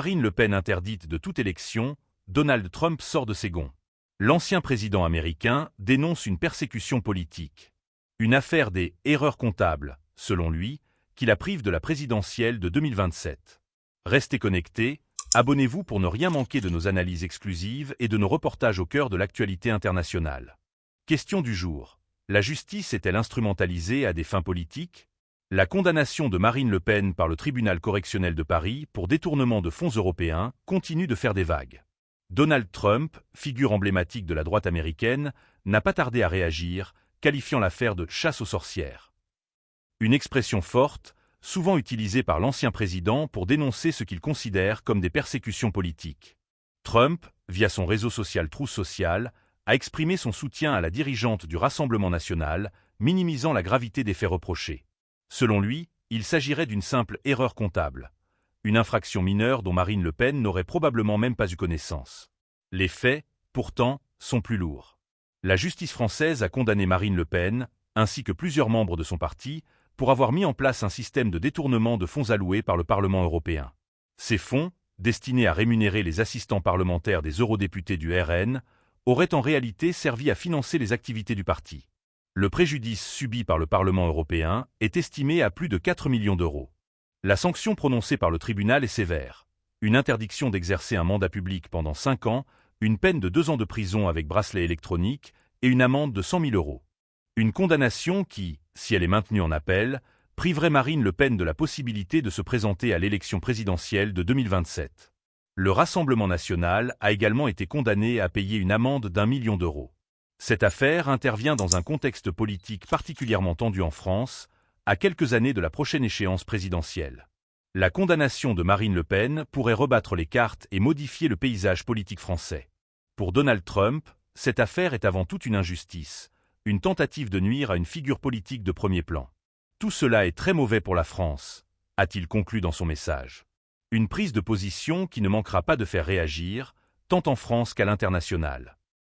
Marine Le Pen interdite de toute élection, Donald Trump sort de ses gonds. L'ancien président américain dénonce une persécution politique. Une affaire des « erreurs comptables », selon lui, qui la prive de la présidentielle de 2027. Restez connectés, abonnez-vous pour ne rien manquer de nos analyses exclusives et de nos reportages au cœur de l'actualité internationale. Question du jour. La justice est-elle instrumentalisée à des fins politiques? La condamnation de Marine Le Pen par le tribunal correctionnel de Paris pour détournement de fonds européens continue de faire des vagues. Donald Trump, figure emblématique de la droite américaine, n'a pas tardé à réagir, qualifiant l'affaire de « chasse aux sorcières ». Une expression forte, souvent utilisée par l'ancien président pour dénoncer ce qu'il considère comme des persécutions politiques. Trump, via son réseau social Truth Social, a exprimé son soutien à la dirigeante du Rassemblement national, minimisant la gravité des faits reprochés. Selon lui, il s'agirait d'une simple erreur comptable. Une infraction mineure dont Marine Le Pen n'aurait probablement même pas eu connaissance. Les faits, pourtant, sont plus lourds. La justice française a condamné Marine Le Pen, ainsi que plusieurs membres de son parti, pour avoir mis en place un système de détournement de fonds alloués par le Parlement européen. Ces fonds, destinés à rémunérer les assistants parlementaires des eurodéputés du RN, auraient en réalité servi à financer les activités du parti. Le préjudice subi par le Parlement européen est estimé à plus de 4 millions d'euros. La sanction prononcée par le tribunal est sévère. Une interdiction d'exercer un mandat public pendant 5 ans, une peine de 2 ans de prison avec bracelet électronique et une amende de 100 000 euros. Une condamnation qui, si elle est maintenue en appel, priverait Marine Le Pen de la possibilité de se présenter à l'élection présidentielle de 2027. Le Rassemblement national a également été condamné à payer une amende d'1 million d'euros. Cette affaire intervient dans un contexte politique particulièrement tendu en France, à quelques années de la prochaine échéance présidentielle. La condamnation de Marine Le Pen pourrait rebattre les cartes et modifier le paysage politique français. Pour Donald Trump, cette affaire est avant tout une injustice, une tentative de nuire à une figure politique de premier plan. Tout cela est très mauvais pour la France, a-t-il conclu dans son message. Une prise de position qui ne manquera pas de faire réagir, tant en France qu'à l'international.